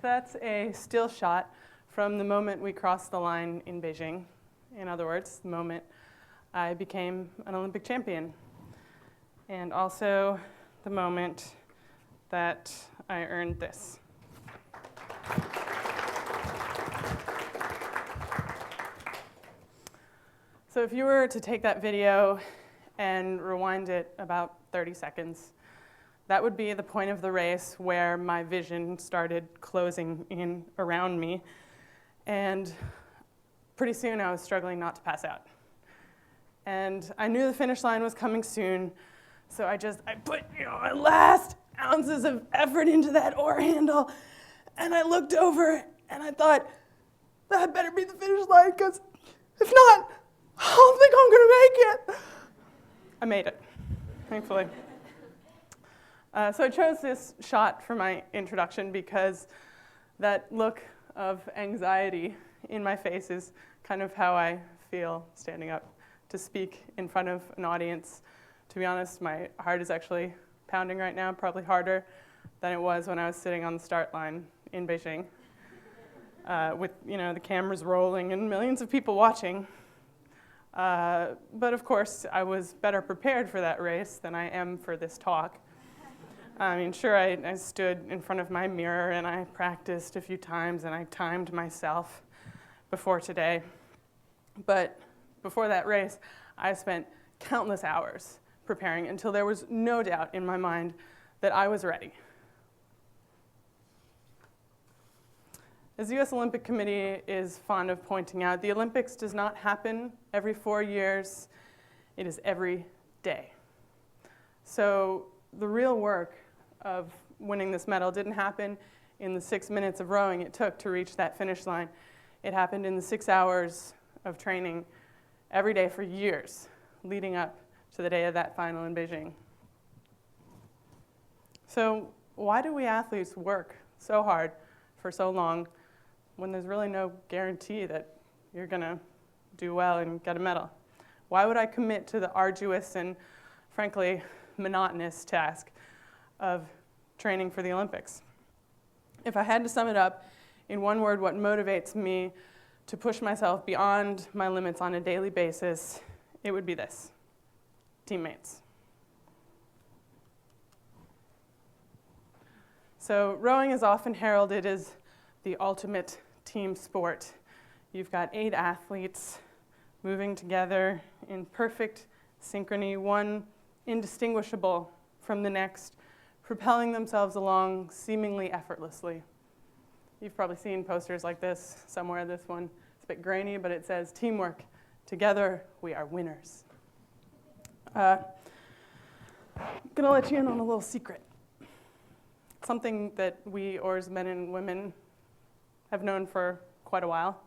That's a still shot from the moment we crossed the line in Beijing. In other words, the moment I became an Olympic champion. And also the moment that I earned this. So if you were to take that video and rewind it about 30 seconds, that would be the point of the race where my vision started closing in around me. And pretty soon I was struggling not to pass out. And I knew the finish line was coming soon, so I put my last ounces of effort into that oar handle, and I looked over and I thought, that better be the finish line, because if not, I don't think I'm gonna make it. I made it, thankfully. So I chose this shot for my introduction because that look of anxiety in my face is kind of how I feel standing up to speak in front of an audience. To be honest, my heart is actually pounding right now, probably harder than it was when I was sitting on the start line in Beijing with the cameras rolling and millions of people watching. But of course, I was better prepared for that race than I am for this talk. I mean, sure, I stood in front of my mirror and I practiced a few times and I timed myself before today. But before that race, I spent countless hours preparing until there was no doubt in my mind that I was ready. As the U.S. Olympic Committee is fond of pointing out, the Olympics does not happen every 4 years. It is every day. So the real work of winning this medal didn't happen in the 6 minutes of rowing it took to reach that finish line. It happened in the 6 hours of training every day for years leading up to the day of that final in Beijing. So why do we athletes work so hard for so long when there's really no guarantee that you're going to do well and get a medal? Why would I commit to the arduous and, frankly, monotonous task of training for the Olympics? If I had to sum it up in one word, what motivates me to push myself beyond my limits on a daily basis, it would be this: teammates. So rowing is often heralded as the ultimate team sport. You've got 8 athletes moving together in perfect synchrony, one indistinguishable from the next, propelling themselves along seemingly effortlessly. You've probably seen posters like this somewhere. This one, it's a bit grainy, but it says, "Teamwork. Together, we are winners." I'm going to let you in on a little secret. Something that we oarsmen and women have known for quite a while.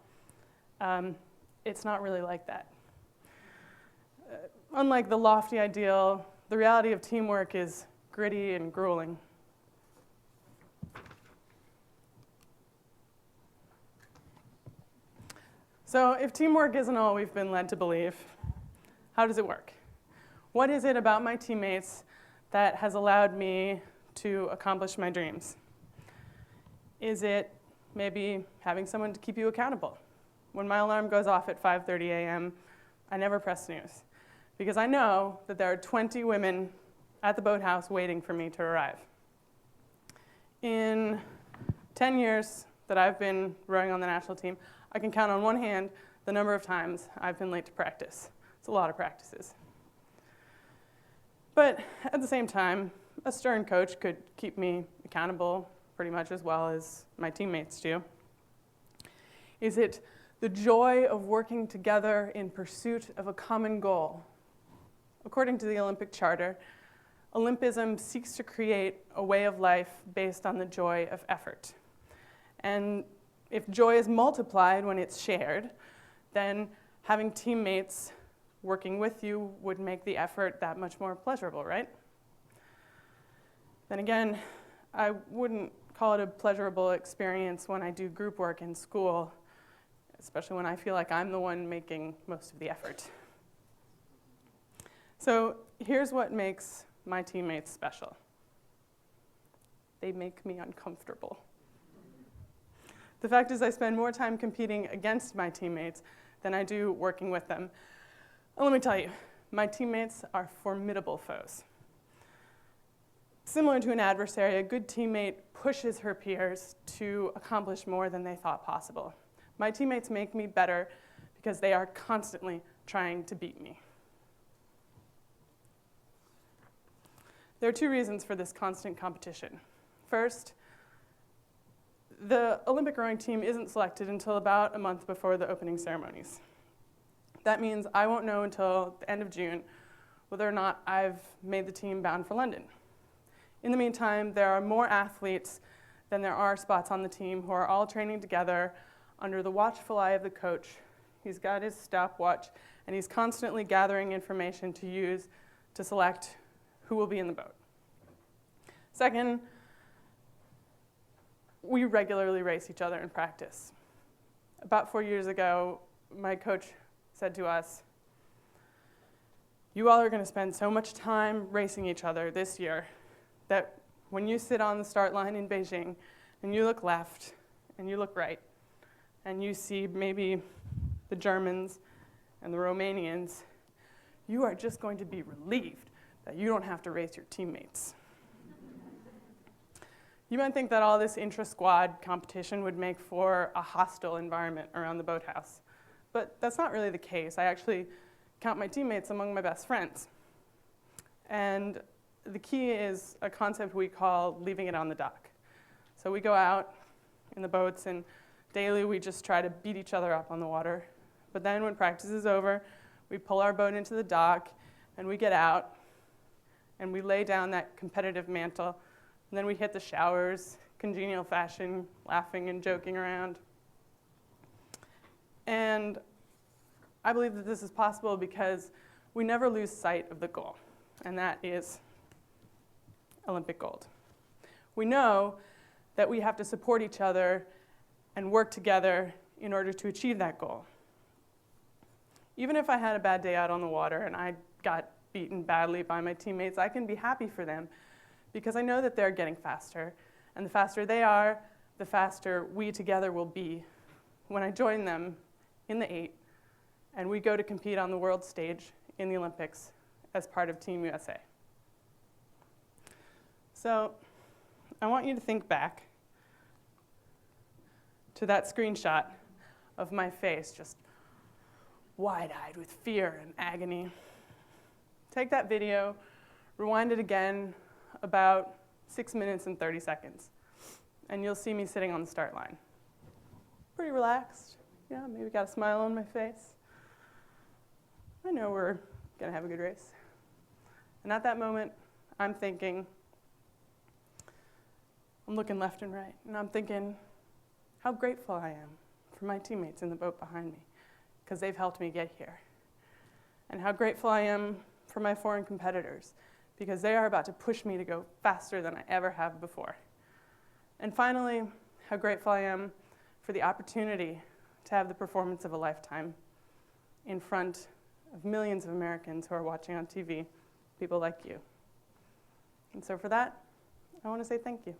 It's not really like that. Unlike the lofty ideal, the reality of teamwork is gritty and grueling. So if teamwork isn't all we've been led to believe, how does it work? What is it about my teammates that has allowed me to accomplish my dreams? Is it maybe having someone to keep you accountable? When my alarm goes off at 5:30 a.m., I never press snooze, because I know that there are 20 women at the boathouse waiting for me to arrive. In 10 years that I've been rowing on the national team, I can count on one hand the number of times I've been late to practice. It's a lot of practices. But at the same time, a stern coach could keep me accountable pretty much as well as my teammates do. Is it the joy of working together in pursuit of a common goal? According to the Olympic Charter, Olympism seeks to create a way of life based on the joy of effort. And if joy is multiplied when it's shared, then having teammates working with you would make the effort that much more pleasurable, right? Then again, I wouldn't call it a pleasurable experience when I do group work in school, especially when I feel like I'm the one making most of the effort. So here's what makes my teammates special. They make me uncomfortable. The fact is I spend more time competing against my teammates than I do working with them. And let me tell you, my teammates are formidable foes. Similar to an adversary, a good teammate pushes her peers to accomplish more than they thought possible. My teammates make me better because they are constantly trying to beat me. There are two reasons for this constant competition. First, the Olympic rowing team isn't selected until about a month before the opening ceremonies. That means I won't know until the end of June whether or not I've made the team bound for London. In the meantime, there are more athletes than there are spots on the team who are all training together under the watchful eye of the coach. He's got his stopwatch, and he's constantly gathering information to use to select who will be in the boat. Second, we regularly race each other in practice. About 4 years ago, my coach said to us, "You all are going to spend so much time racing each other this year that when you sit on the start line in Beijing and you look left and you look right and you see maybe the Germans and the Romanians, you are just going to be relieved that you don't have to race your teammates." You might think that all this intra-squad competition would make for a hostile environment around the boathouse, but that's not really the case. I actually count my teammates among my best friends. And the key is a concept we call leaving it on the dock. So we go out in the boats and daily we just try to beat each other up on the water. But then when practice is over, we pull our boat into the dock and we get out and we lay down that competitive mantle. And then we hit the showers, congenial fashion, laughing and joking around. And I believe that this is possible because we never lose sight of the goal, and that is Olympic gold. We know that we have to support each other and work together in order to achieve that goal. Even if I had a bad day out on the water and I got beaten badly by my teammates, I can be happy for them because I know that they're getting faster. And the faster they are, the faster we together will be when I join them in the 8 and we go to compete on the world stage in the Olympics as part of Team USA. So I want you to think back to that screenshot of my face just wide-eyed with fear and agony. Take that video, rewind it again about 6 minutes and 30 seconds, and you'll see me sitting on the start line. Pretty relaxed, yeah, maybe got a smile on my face. I know we're gonna have a good race. And at that moment, I'm thinking, I'm looking left and right, and I'm thinking how grateful I am for my teammates in the boat behind me, because they've helped me get here. And how grateful I am for my foreign competitors, because they are about to push me to go faster than I ever have before. And finally, how grateful I am for the opportunity to have the performance of a lifetime in front of millions of Americans who are watching on TV, people like you. And so for that, I want to say thank you.